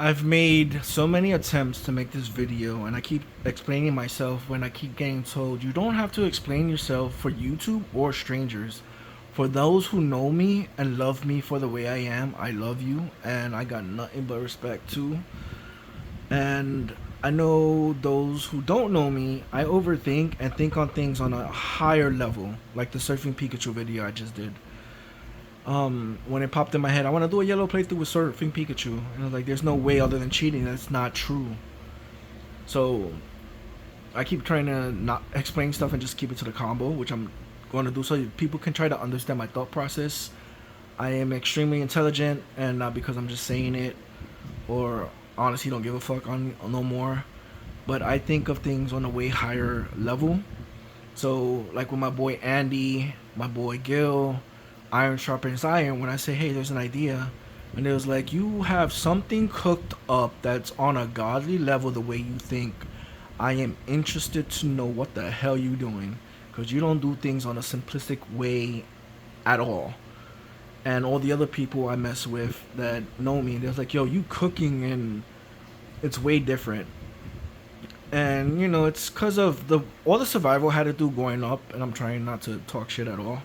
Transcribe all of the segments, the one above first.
I've made so many attempts to make this video, and I keep explaining myself when I keep getting told you don't have to explain yourself for YouTube or strangers. For those who know me and love me for the way I am, I love you, and I got nothing but respect too. And I know those who don't know me, I overthink and think on things on a higher level, like the Surfing Pikachu video I just did. When it popped in my head, I want to do a yellow playthrough with Surfing Pikachu, and I was like, there's no way other than cheating. That's not true. So I keep trying to not explain stuff and just keep it to the combo, which I'm going to do so people can try to understand my thought process. I am extremely intelligent, and not because I'm just saying it or honestly don't give a fuck on no more. But I think of things on a way higher level. So like with my boy Andy, my boy Gil, iron sharpens iron. When I say, hey, there's an idea, and it was like, you have something cooked up that's on a godly level the way you think. I am interested to know what the hell you doing, because you don't do things on a simplistic way at all. And all the other people I mess with that know me, they're like, yo, you cooking, and it's way different. And you know, it's because of the all the survival I had to do growing up, and I'm trying not to talk shit at all,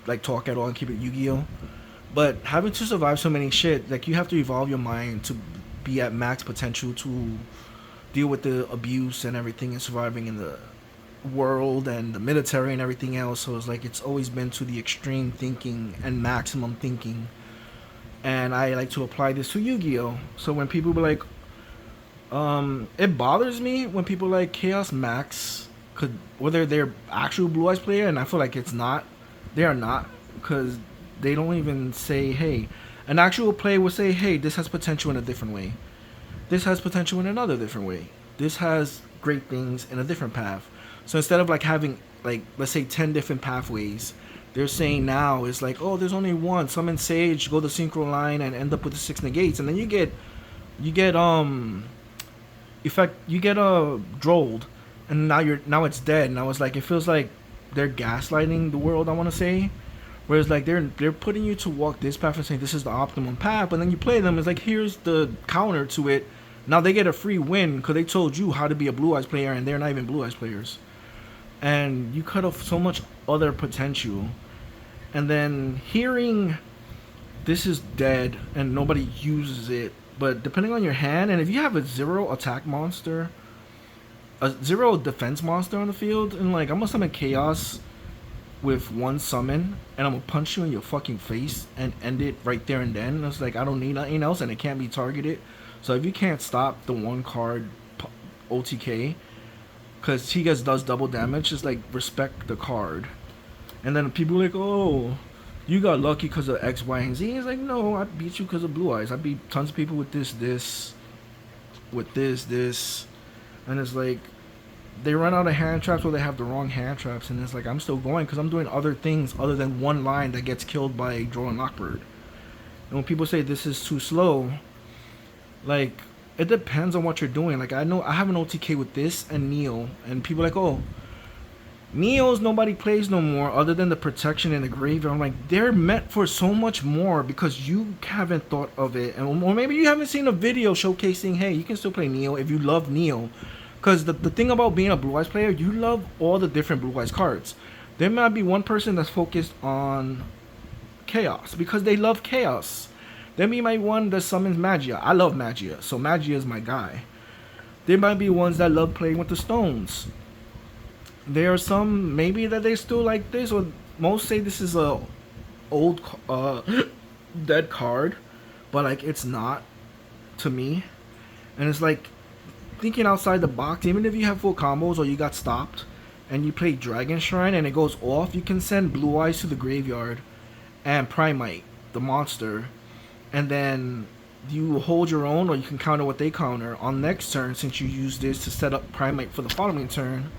like talk at all and keep it Yu-Gi-Oh. But having to survive so many shit, like you have to evolve your mind to be at max potential to deal with the abuse and everything and surviving in the world and the military and everything else. So it's like it's always been to the extreme thinking and maximum thinking. And I like to apply this to Yu-Gi-Oh. So when people be like, it bothers me when people like Chaos Max could whether they're actual Blue Eyes player, and I feel like it's not. They are not, because they don't even say, hey. An actual player would say, hey, this has potential in a different way. This has potential in another different way. This has great things in a different path. So instead of like having like let's say 10 different pathways, they're saying now it's like, oh, there's only one. Summon Sage, go the synchro line, and end up with the 6 negates, and then you get effect you get drolled, and now it's dead. And I was like, it feels like they're gaslighting the world, I want to say. Whereas like they're putting you to walk this path and saying this is the optimum path, but then you play them, it's like here's the counter to it. Now they get a free win because they told you how to be a Blue Eyes player, and they're not even Blue Eyes players. And you cut off so much other potential. And then hearing this is dead and nobody uses it, but depending on your hand, and if you have a zero attack monster, a zero defense monster on the field, and like I'm gonna summon Chaos with one summon, and I'm gonna punch you in your fucking face and end it right there and then. And it's like I don't need nothing else, and it can't be targeted. So if you can't stop the one card OTK, because he does double damage, just like respect the card. And then people are like, oh, you got lucky because of X, Y, and Z. It's like, no, I beat you because of Blue Eyes. I beat tons of people with this, with this. And it's like, they run out of hand traps or they have the wrong hand traps. And it's like, I'm still going because I'm doing other things other than one line that gets killed by Droll and Lockbird. And when people say this is too slow, like, it depends on what you're doing. Like, I know I have an OTK with this and Neo. And people are like, oh, Neos nobody plays no more other than the protection in the graveyard. I'm like, they're meant for so much more because you haven't thought of it. And or maybe you haven't seen a video showcasing, hey, you can still play Neo if you love Neo. Because the thing about being a Blue Eyes player, you love all the different Blue Eyes cards. There might be one person that's focused on Chaos because they love Chaos. There might be one that summons Magia. I love Magia, so Magia is my guy. There might be ones that love playing with the stones. There are some maybe that they still like this, or most say this is a old dead card, but like it's not to me. And it's like thinking outside the box. Even if you have full combos or you got stopped and you play Dragon Shrine and it goes off, you can send Blue Eyes to the graveyard and Primite the monster, and then you hold your own, or you can counter what they counter on next turn. Since you use this to set up Primite for the following turn,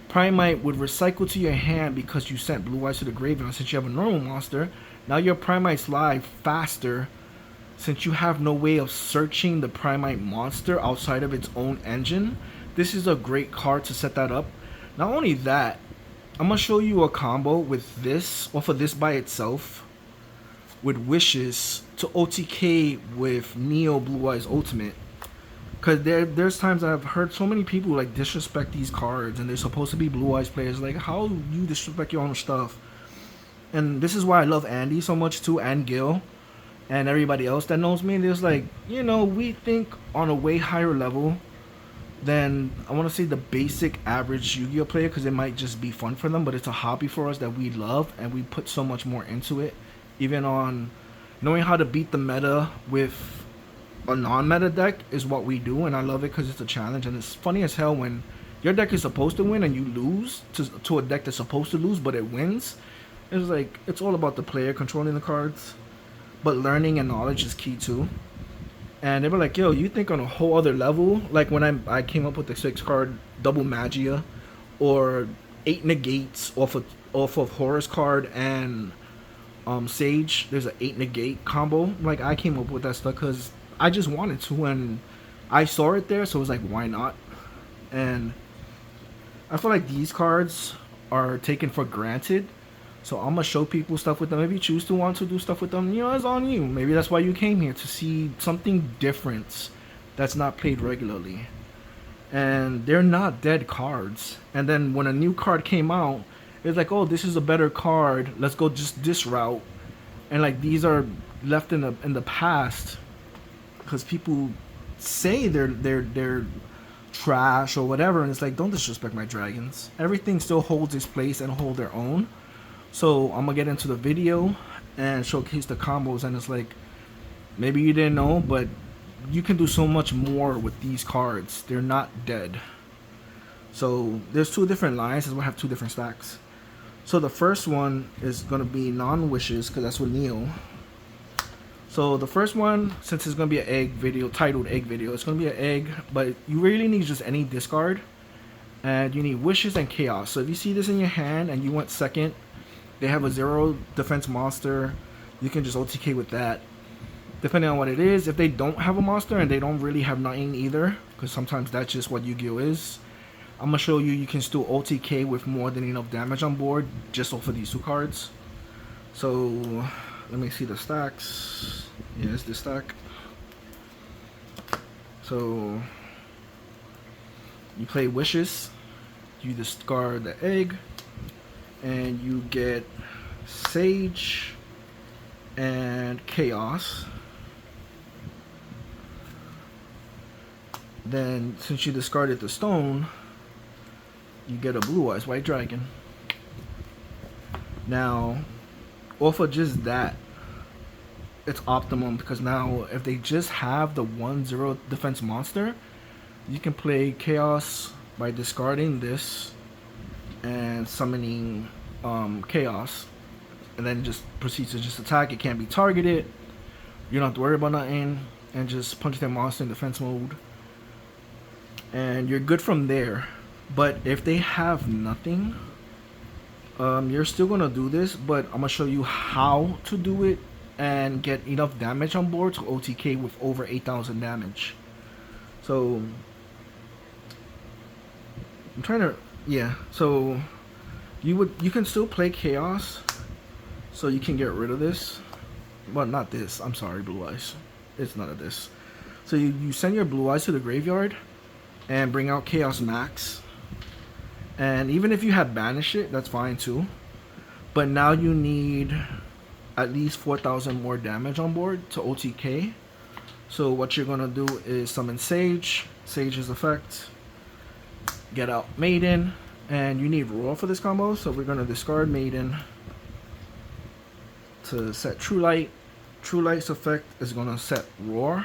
Primite would recycle to your hand because you sent Blue Eyes to the graveyard. Since you have a normal monster, now your Primite's live faster since you have no way of searching the Primite monster outside of its own engine. This is a great card to set that up. Not only that, I'm going to show you a combo with this, or for this by itself, with Wishes to OTK with Neo Blue Eyes Ultimate. Cause there's times I've heard so many people like disrespect these cards, and they're supposed to be Blue Eyes players. Like, how you disrespect your own stuff? And this is why I love Andy so much too, and Gil, and everybody else that knows me. There's like, we think on a way higher level than, I want to say, the basic average Yu-Gi-Oh player, because it might just be fun for them, but it's a hobby for us that we love, and we put so much more into it, even on knowing how to beat the meta with a non-meta deck is what we do, and I love it because it's a challenge. And it's funny as hell when your deck is supposed to win and you lose to a deck that's supposed to lose but it wins. It's like, it's all about the player controlling the cards, but learning and knowledge is key too. And they were like, yo, you think on a whole other level. Like when I came up with the 6-card double Magia, or 8 negates off of Horus card and Sage. There's an 8 negate combo. Like, I came up with that stuff because I just wanted to, and I saw it there, so it was like, why not? And I feel like these cards are taken for granted, so I'm gonna show people stuff with them. If you choose to want to do stuff with them, it's on you. Maybe that's why you came here, to see something different that's not played regularly. And they're not dead cards. And then when a new card came out, it's like, oh, this is a better card, let's go just this route. And like, these are left in the past because people say they're trash or whatever, and it's like, don't disrespect my dragons. Everything still holds its place and hold their own. So I'm gonna get into the video and showcase the combos, and it's like, maybe you didn't know, but you can do so much more with these cards. They're not dead. So there's 2 different lines, so we'll have 2 different stacks. So the first one is gonna be non-wishes, because that's what Neo. So the first one, since it's going to be an egg video, titled egg video, it's going to be an egg, but you really need just any discard, and you need wishes and chaos. So if you see this in your hand and you went second, they have a 0 defense monster, you can just OTK with that, depending on what it is. If they don't have a monster and they don't really have nothing either, because sometimes that's just what Yu-Gi-Oh is, I'm going to show you can still OTK with more than enough damage on board just off of these 2 cards. So let me see the stacks. Yeah, it's this stack. So you play wishes, you discard the egg, and you get Sage and Chaos. Then since you discarded the stone, you get a Blue Eyes White Dragon. Now, off of just that, it's optimum, because now if they just have the 1/0 defense monster, you can play Chaos by discarding this and summoning Chaos, and then just proceeds to just attack. It can't be targeted, you don't have to worry about nothing, and just punch their monster in defense mode, and you're good from there. But if they have nothing, you're still gonna do this, but I'm gonna show you how to do it and get enough damage on board to OTK with over 8,000 damage. So I'm trying to, yeah. So you can still play Chaos, so you can get rid of this. Well, not this. I'm sorry, Blue Eyes. It's none of this. So you send your Blue Eyes to the graveyard and bring out Chaos Max. And even if you had banished it, that's fine too. But now you need at least 4,000 more damage on board to OTK. So what you're gonna do is summon Sage, Sage's effect, get out Maiden, and you need Roar for this combo. So we're gonna discard Maiden to set True Light. True Light's effect is gonna set Roar.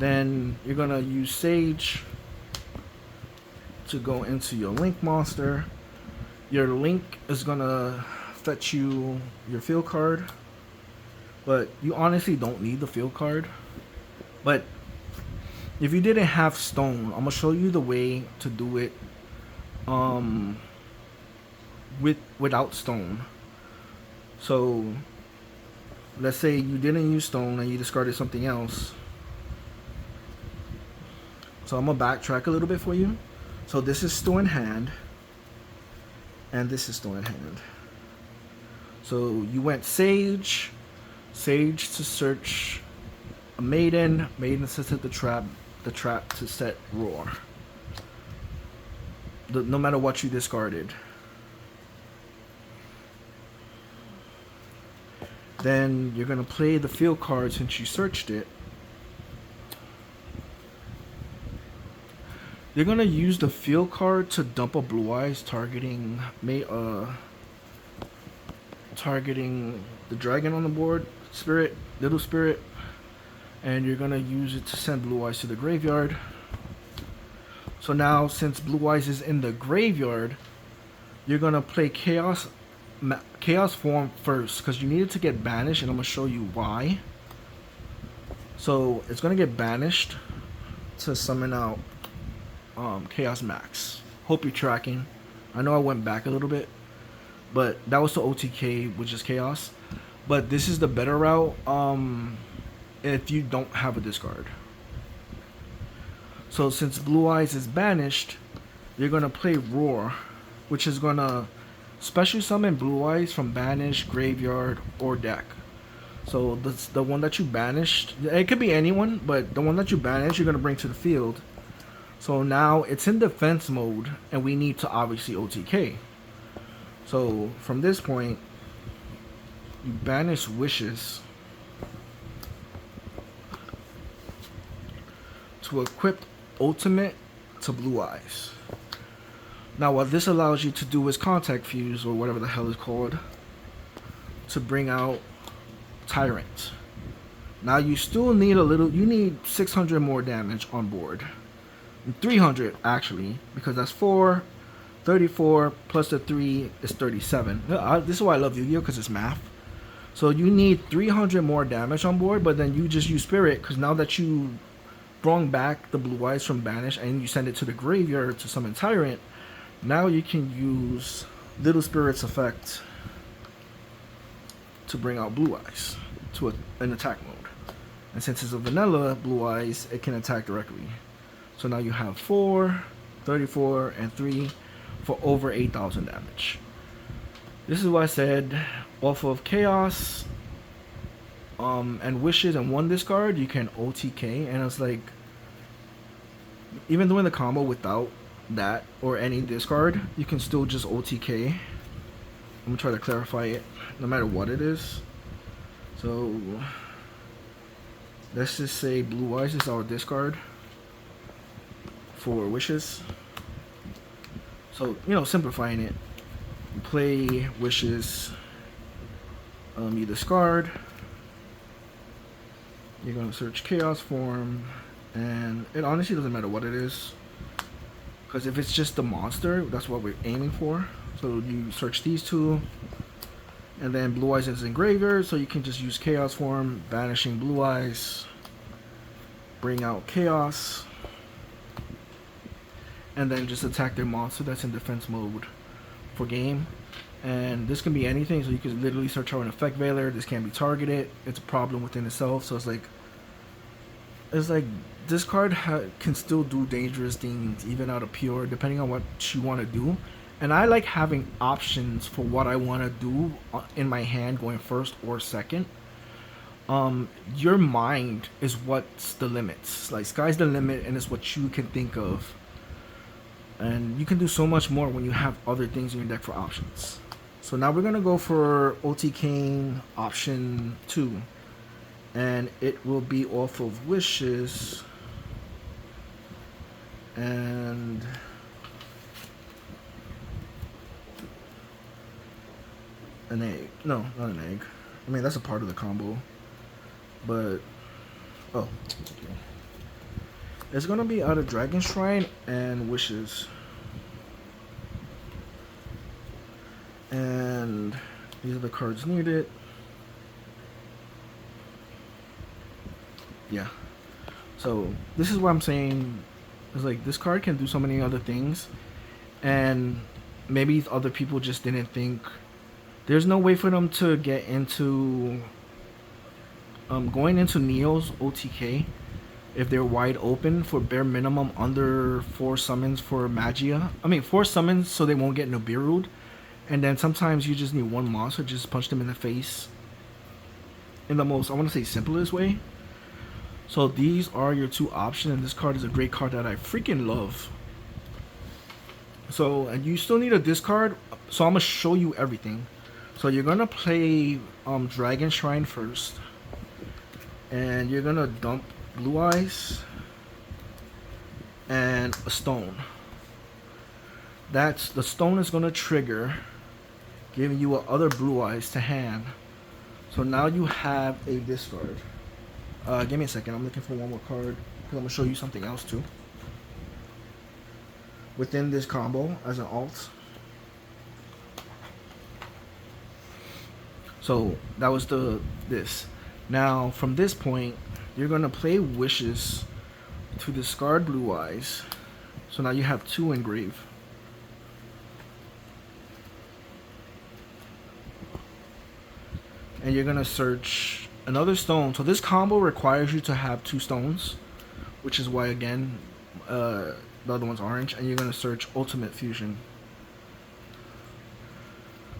Then you're gonna use Sage to go into your Link monster. Your Link is gonna fetch you your field card, but you honestly don't need the field card. But if you didn't have stone, I'm gonna show you the way to do it without stone. So let's say you didn't use stone and you discarded something else. So I'm gonna backtrack a little bit for you. So this is still in hand, and this is still in hand. So you went Sage, Sage to search a Maiden, Maiden to set the trap to set Roar. No matter what you discarded. Then you're gonna play the field card since you searched it. You're gonna use the field card to dump a Blue Eyes targeting the dragon on the board, spirit, little spirit, and you're gonna use it to send Blue Eyes to the graveyard. So now, since Blue Eyes is in the graveyard, you're gonna play Chaos form first because you need it to get banished, and I'm gonna show you why. So it's gonna get banished to summon out Chaos Max. Hope you're tracking. I know I went back a little bit, but that was the OTK, which is Chaos. But this is the better route if you don't have a discard. So since Blue Eyes is banished, you're gonna play Roar, which is gonna special summon Blue Eyes from banish, graveyard, or deck. So the one that you banished, it could be anyone, but the one that you banished, you're gonna bring to the field. So now it's in defense mode, and we need to obviously OTK. So from this point, you banish Wishes to equip Ultimate to Blue Eyes. Now what this allows you to do is Contact Fuse, or whatever the hell it's called, to bring out Tyrant. Now you still need you need 600 more damage on board. 300 actually, because that's 34 plus the 3 is 37. This is why I love Yu-Gi-Oh, because it's math. So you need 300 more damage on board, but then you just use Spirit, because now that you brought back the Blue Eyes from banish and you send it to the graveyard to summon Tyrant, now you can use Little Spirit's effect to bring out Blue Eyes to an attack mode. And since it's a vanilla Blue Eyes, it can attack directly. So now you have 4, 34, and 3 for over 8,000 damage. This is why I said off of Chaos and Wishes and one discard, you can OTK. And it's like, even doing the combo without that or any discard, you can still just OTK. I'm gonna try to clarify it no matter what it is. So let's just say Blue Eyes is our discard for Wishes. So, you know, simplifying it, you play Wishes, you discard, you're gonna search Chaos form, and it honestly doesn't matter what it is, because if it's just the monster, that's what we're aiming for. So you search these two, and then Blue Eyes is in graveyard, so you can just use Chaos form, banishing Blue Eyes, bring out Chaos, and then just attack their monster that's in defense mode for game. And this can be anything, so you can literally search out an effect veiler. This can't be targeted. It's a problem within itself. So it's like this card can still do dangerous things even out of pure, depending on what you want to do. And I like having options for what I want to do in my hand, going first or second. Your mind is what's the limits. Like, sky's the limit, and it's what you can think of. And you can do so much more when you have other things in your deck for options. So now we're gonna go for OTK option 2, and it will be off of Wishes and an egg. No, not an egg. I mean, that's a part of the combo, but okay. It's gonna be out of Dragon Shrine and Wishes. And these are the cards needed. Yeah. So this is what I'm saying. It's like, this card can do so many other things, and maybe other people just didn't think. There's no way for them to get into going into Neo's OTK if they're wide open for bare minimum under 4 summons for Magia. I mean 4 summons so they won't get Nibiru'd, And then sometimes you just need one monster, just punch them in the face in the most, I want to say, simplest way. So these are your two options, and this card is a great card that I freaking love. So, and you still need a discard, so I'm going to show you everything. So you're going to play Dragon Shrine first, and you're going to dump Blue Eyes and a stone. That's, the stone is going to trigger, giving you other Blue Eyes to hand. So now you have a discard. Give me a second, I'm looking for one more card, because I'm going to show you something else too. Within this combo as an alt. So that was this. Now from this point, you're going to play Wishes to discard Blue Eyes. So now you have 2 engrave. And you're going to search another stone. So this combo requires you to have 2 stones, which is why, again, the other one's orange. And you're going to search Ultimate Fusion,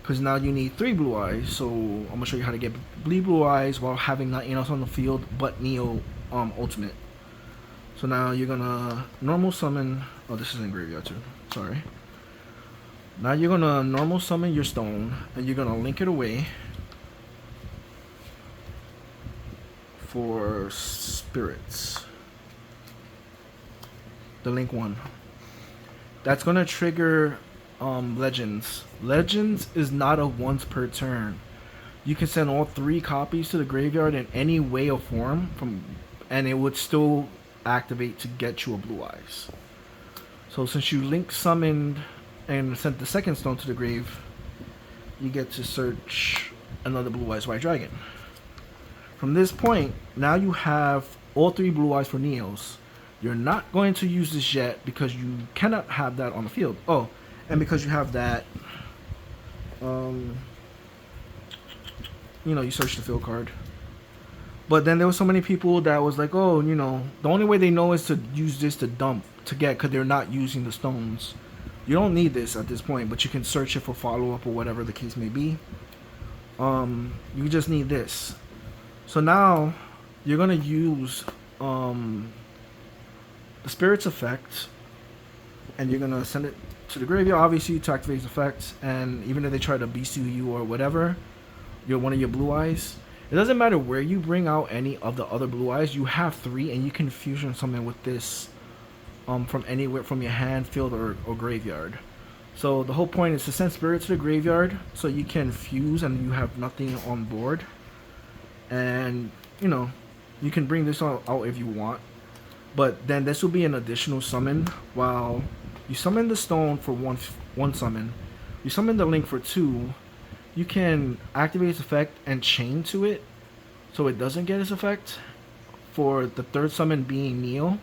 because now you need 3 Blue Eyes. So I'm going to show you how to get Blue Eyes while having nothing else on the field but Neo Ultimate. So now you're going to normal summon. Oh, this is in graveyard too. Sorry. Now you're going to normal summon your stone, and you're going to link it away for spirits. The link one. That's going to trigger Legends. Legends is not a once per turn. You can send all 3 copies to the graveyard in any way or form, and it would still activate to get you a Blue Eyes. So since you link summoned and sent the second stone to the grave, you get to search another Blue Eyes White Dragon. From this point, now you have all 3 Blue Eyes for Neos. You're not going to use this yet because you cannot have that on the field. Oh, and because you have that, you know, you search the field card. But then there was so many people that was like, oh, you know, the only way they know is to use this to dump, to get, because they're not using the stones. You don't need this at this point, but you can search it for follow-up or whatever the case may be. You just need this. So now you're going to use the Spirit's effect, and you're going to send it to the graveyard, obviously, to activate its effects. And even if they try to BC you or whatever, you're one of your Blue Eyes. It doesn't matter where you bring out any of the other Blue Eyes. You have 3, and you can fusion summon with this from anywhere, from your hand, field, or graveyard. So the whole point is to send Spirit to the graveyard so you can fuse and you have nothing on board. And, you know, you can bring this out if you want. But then this will be an additional summon. While you summon the stone for one summon, you summon the link for 2, you can activate its effect and chain to it so it doesn't get its effect for the 3rd summon being Neo.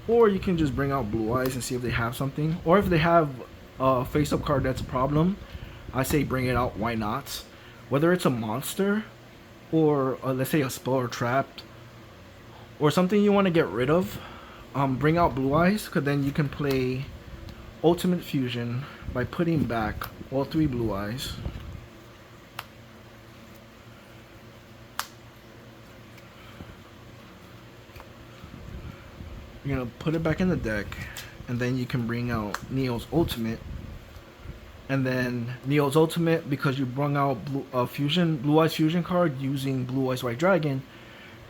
Or you can just bring out Blue Eyes and see if they have something. Or if they have a face-up card that's a problem, I say bring it out, why not? Whether it's a monster, or let's say a spell or trapped, or something you want to get rid of, bring out Blue Eyes, because then you can play Ultimate Fusion by putting back all 3 Blue Eyes. You're going to put it back in the deck, and then you can bring out Neo's Ultimate. And then Neo's Ultimate, because you brought out Blue Eyes Fusion card using Blue Eyes White Dragon,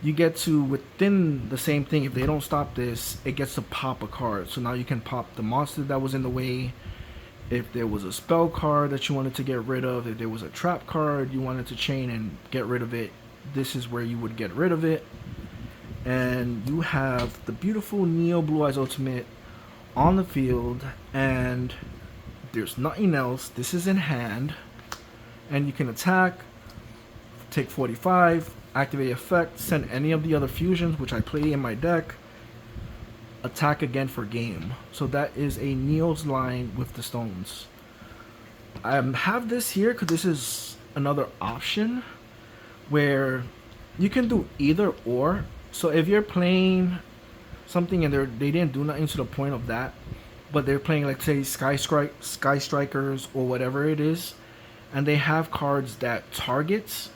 you get to, within the same thing, if they don't stop this, it gets to pop a card. So now you can pop the monster that was in the way. If there was a spell card that you wanted to get rid of, if there was a trap card you wanted to chain and get rid of it, this is where you would get rid of it. And you have the beautiful Neo Blue Eyes Ultimate on the field, and there's nothing else. This is in hand, and you can attack, take 45, activate effect, send any of the other fusions which I play in my deck, attack again for game. So that is a Neo's line with the stones. I have this here because this is another option where you can do either or. So if you're playing something and they didn't do nothing to the point of that, but they're playing, like, say, Sky Strikers or whatever it is, and they have cards that targets.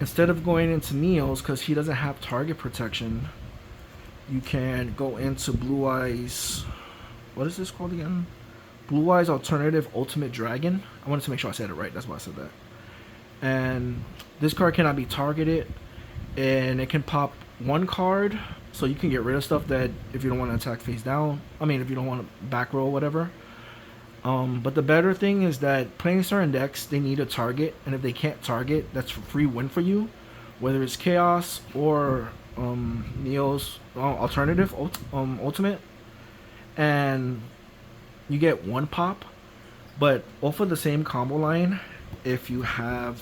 Instead of going into Neo's, because he doesn't have target protection, you can go into Blue Eyes. What is this called again? Blue Eyes Alternative Ultimate Dragon. I wanted to make sure I said it right. That's why I said that. And this card cannot be targeted, and it can pop one card, so you can get rid of stuff that if you don't want to attack face down. I mean, if you don't want to back row, whatever. But the better thing is that playing certain decks, they need a target, and if they can't target, that's a free win for you, whether it's Chaos or Neo's alternative ultimate, and you get one pop. But off of the same combo line, if you have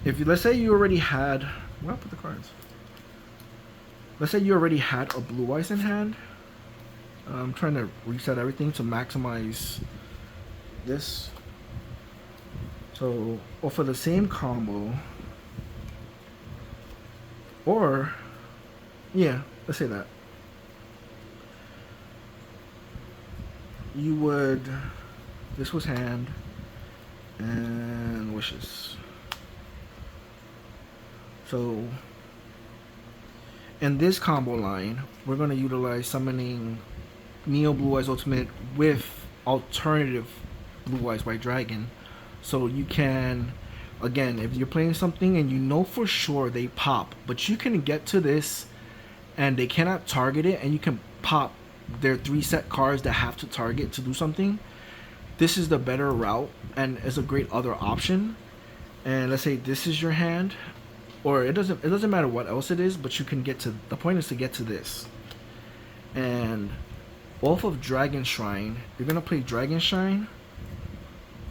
if you, let's say you already had, where I put the cards? Let's say you already had a Blue Eyes in hand. I'm trying to reset everything to maximize this. So off of the same combo, or yeah, let's say that you would, this was hand and wishes. So in this combo line, we're going to utilize summoning Neo Blue Eyes Ultimate with alternative Blue Eyes White Dragon. So you can, again, if you're playing something and you know for sure they pop, but you can get to this and they cannot target it, and you can pop their 3 set cards that have to target to do something, this is the better route and is a great other option. And let's say this is your hand, or it doesn't matter what else it is, but you can get to, the point is to get to this. And off of Dragon Shrine, you're gonna play Dragon Shrine,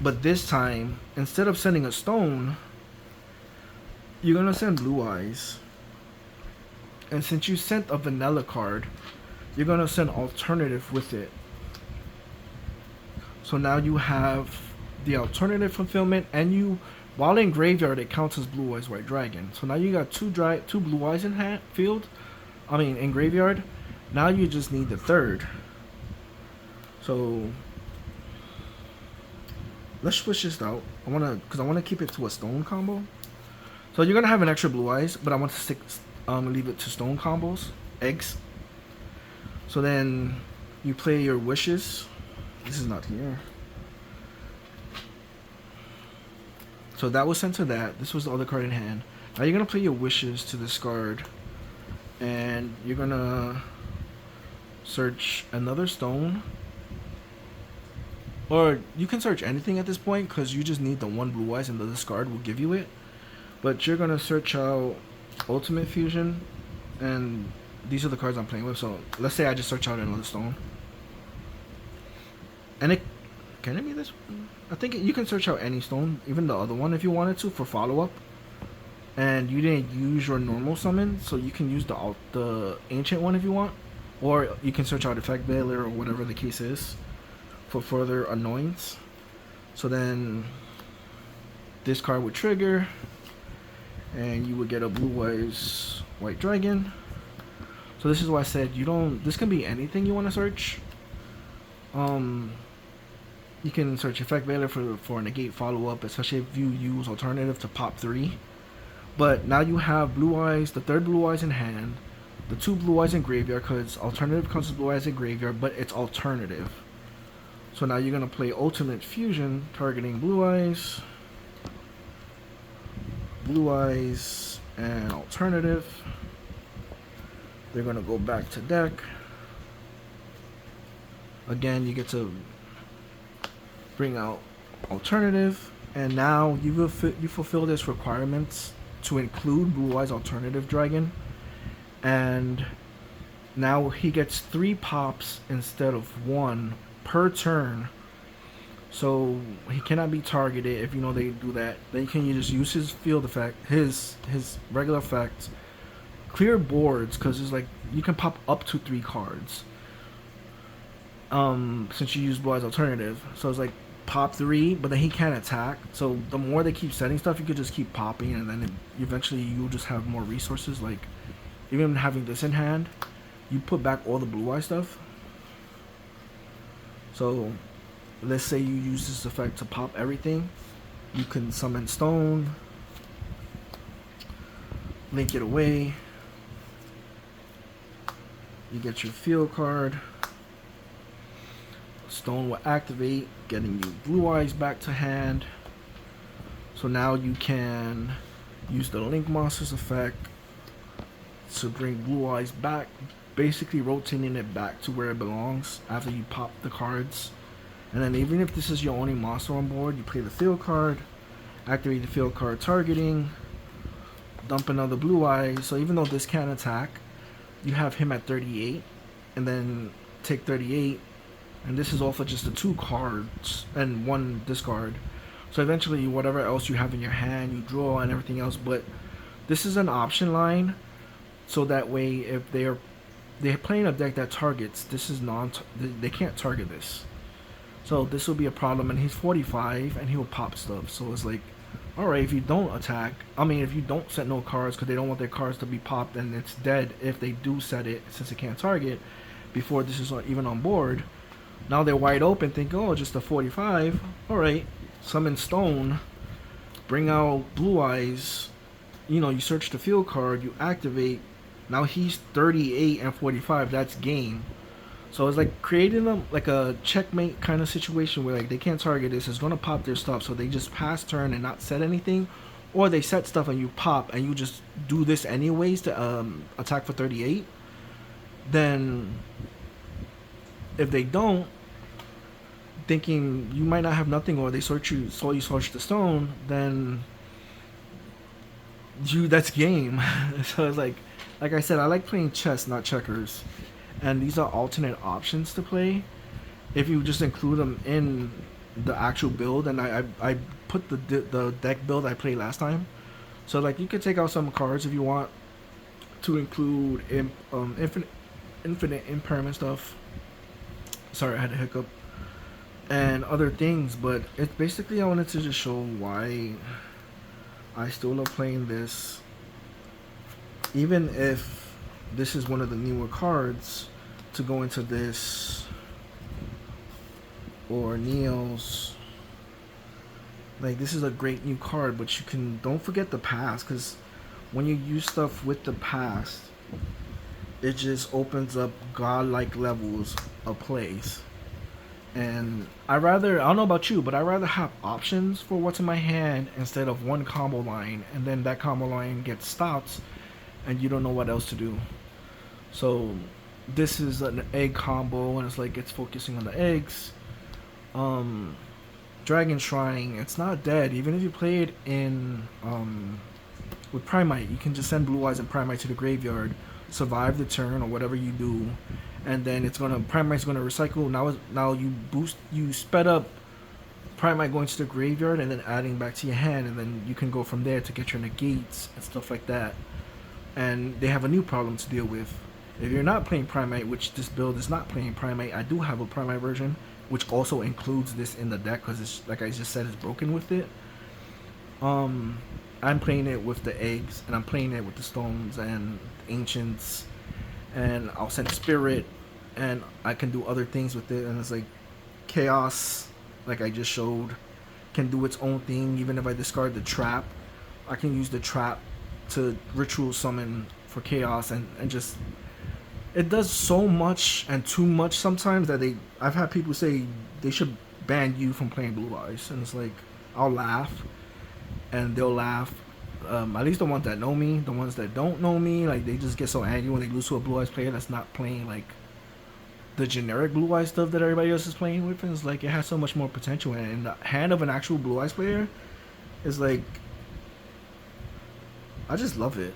but this time instead of sending a stone, you're gonna send Blue Eyes. And since you sent a vanilla card, you're gonna send alternative with it. So now you have the alternative fulfillment, and you, while in graveyard, it counts as Blue Eyes White Dragon. So now you got two Blue Eyes in hand field. I mean in graveyard. Now you just need the third. So let's switch this out. I wanna keep it to a stone combo. So you're gonna have an extra Blue Eyes, but I want to leave it to stone combos, eggs. So then you play your wishes. This is not here. So that was sent to that. This was the other card in hand. Now you're gonna play your wishes to discard, and you're gonna search another stone, or you can search anything at this point because you just need the one Blue Eyes and the discard will give you it. But you're gonna search out Ultimate Fusion, and these are the cards I'm playing with. So let's say I just search out another stone, and it can it be this one? I think you can search out any stone, even the other one if you wanted to for follow-up. And you didn't use your normal summon, so you can use the ancient one if you want, or you can search out Effect Veiler or whatever the case is for further annoyance. So then this card would trigger, and you would get a Blue Eyes White Dragon. So this is why I said you don't. This can be anything you want to search. You can search Effect Veiler for a negate follow-up, especially if you use alternative to pop 3. But now you have Blue Eyes, the third Blue Eyes in hand, the 2 Blue Eyes in graveyard, because alternative comes with Blue Eyes in graveyard, but it's alternative. So now you're gonna play Ultimate Fusion, targeting Blue Eyes, and alternative. They're gonna go back to deck. Again, you get to bring out alternative, and now you fulfill this requirements to include Blue Eyes Alternative Dragon, and now he gets 3 pops instead of 1 per turn. So he cannot be targeted if you know they do that. Then you just use his field effect, his regular effects, clear boards, because it's like you can pop up to 3 cards. Since you use Blue Eyes Alternative, so it's like pop 3, but then he can't attack. So the more they keep setting stuff, you could just keep popping, and then eventually you'll just have more resources. Like even having this in hand, you put back all the Blue Eye stuff. So let's say you use this effect to pop everything, you can summon stone, link it away, you get your field card, stone will activate, getting you blue eyes back to hand. So now you can use the link monsters effect to bring blue eyes back, basically rotating it back to where it belongs after you pop the cards. And then even if this is your only monster on board, you play the field card, activate the field card targeting, dump another blue eye. So even though this can't attack, you have him at 38, and then take 38, and this is also just the 2 cards and 1 discard. So eventually whatever else you have in your hand, you draw and everything else. But this is an option line, so that way if they're playing a deck that targets, this is they can't target this. So this will be a problem, and he's 45 and he'll pop stuff. So it's like, alright, if you don't attack, if you don't set no cards because they don't want their cards to be popped, and it's dead if they do set it, since it can't target before this is even on board. Now they're wide open, think, oh, just a 45. Alright, summon stone, bring out blue eyes, you search the field card, you activate. Now he's 38 and 45, that's game. So it's like creating them like a checkmate kind of situation where like they can't target this, it's gonna pop their stuff, so they just pass turn and not set anything, or they set stuff and you pop and you just do this anyways to attack for 38. Then if they don't, thinking you might not have nothing, or they saw you search the stone, then that's game. So it's like I said, I like playing chess, not checkers, and these are alternate options to play if you just include them in the actual build. And I put the deck build I played last time, so like you could take out some cards if you want to include infinite impairment stuff. Sorry, I had a hiccup. And other things, but it's basically, I wanted to just show why I still love playing this, even if this is one of the newer cards to go into this or Neo's. Like, this is a great new card, but don't forget the past, because when you use stuff with the past, it just opens up godlike levels of plays. And I don't know about you, but I'd rather have options for what's in my hand instead of one combo line, and then that combo line gets stopped and you don't know what else to do. So this is an egg combo, and it's like it's focusing on the eggs. Dragon Shrine, it's not dead. Even if you play it in with Primite, you can just send Blue Eyes and Primite to the graveyard, survive the turn or whatever you do, and then Primite's gonna recycle. Now you sped up Primite going to the graveyard and then adding back to your hand, and then you can go from there to get your negates and stuff like that. And they have a new problem to deal with. If you're not playing Primite, which this build is not playing Primite, I do have a Primite version, which also includes this in the deck because it's, like I just said, it's broken with it. I'm playing it with the eggs, and I'm playing it with the stones and ancients, and I'll send spirit, and I can do other things with it. And it's like chaos, like I just showed, can do its own thing. Even if I discard the trap, I can use the trap to ritual summon for chaos, and just it does so much and too much sometimes that I've had people say they should ban you from playing Blue Eyes, and it's like I'll laugh and they'll laugh. At least the ones that know me. The ones that don't know me, like, they just get so angry when they lose to a Blue Eyes player that's not playing like the generic Blue Eyes stuff that everybody else is playing with. And it's like it has so much more potential, and in the hand of an actual Blue Eyes player is like, I just love it.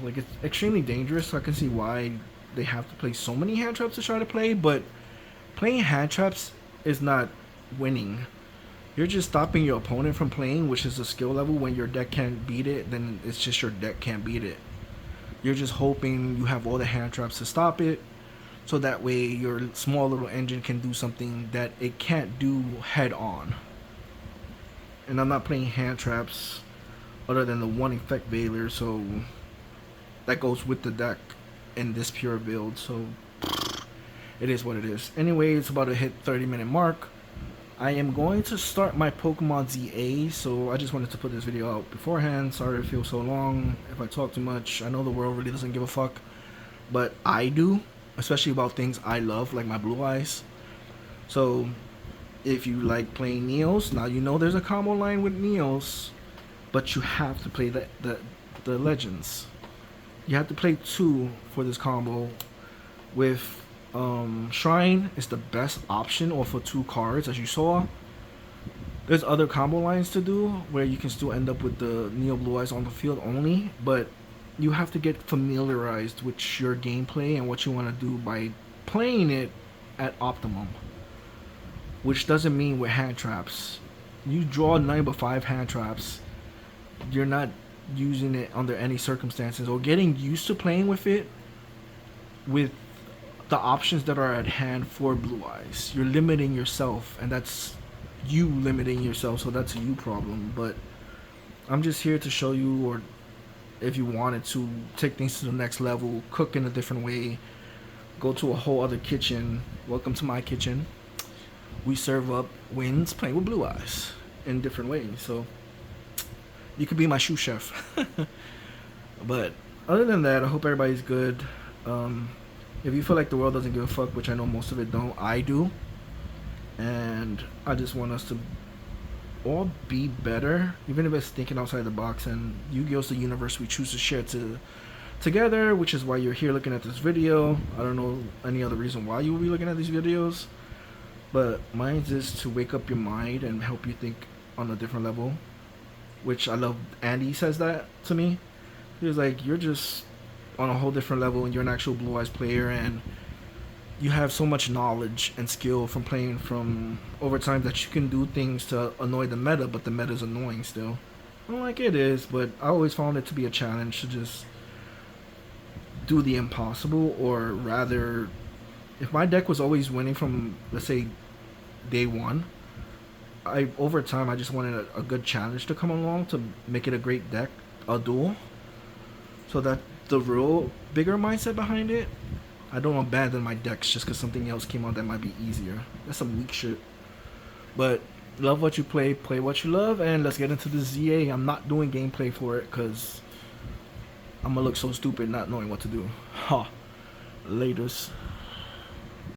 Like, it's extremely dangerous, so I can see why they have to play so many hand traps to try to play. But playing hand traps is not winning. You're just stopping your opponent from playing, which is a skill level. When your deck can't beat it, then it's just your deck can't beat it. You're just hoping you have all the hand traps to stop it, so that way your small little engine can do something that it can't do head on. And I'm not playing hand traps other than the one effect Veiler, so that goes with the deck in this pure build. So it is what it is. Anyway, it's about to hit 30-minute mark. I am going to start my Pokemon ZA, so I just wanted to put this video out beforehand. Sorry it feels so long if I talk too much. I know the world really doesn't give a fuck, but I do, especially about things I love, like my blue eyes. So if you like playing Neos, now you know there's a combo line with Neos, but you have to play the Legends. You have to play two for this combo with Shrine is the best option, or for two cards, as you saw. There's other combo lines to do where you can still end up with the Neo Blue Eyes on the field only, but you have to get familiarized with your gameplay and what you want to do by playing it at optimum. Which doesn't mean with hand traps. You draw 9 but 5 hand traps, you're not using it under any circumstances, or getting used to playing with it with the options that are at hand for blue eyes. You're limiting yourself, and that's you limiting yourself, so that's a you problem. But I'm just here to show you, or if you wanted to take things to the next level, cook in a different way, go to a whole other kitchen. Welcome to my kitchen. We serve up wins playing with blue eyes in different ways, so you could be my shoe chef. But other than that, I hope everybody's good. If you feel like the world doesn't give a fuck, which I know most of it don't, I do. And I just want us to all be better, even if it's thinking outside the box. And Yu-Gi-Oh's the universe we choose to share together, which is why you're here looking at this video. I don't know any other reason why you will be looking at these videos, but mine is to wake up your mind and help you think on a different level, which I love. Andy says that to me. He was like, you're just on a whole different level, and you're an actual blue eyes player, and you have so much knowledge and skill from playing from over time that you can do things to annoy the meta, but the meta's annoying still. I'm like, it is, but I always found it to be a challenge to just do the impossible, or rather, if my deck was always winning from, let's say, day one, over time I just wanted a good challenge to come along to make it a great deck, a duel, so that the real bigger mindset behind it, I don't abandon my decks just because something else came out that might be easier. That's some weak shit. But love what you play what you love, and let's get into the ZA. I'm not doing gameplay for it because I'm gonna look so stupid not knowing what to do. Ha. Laters.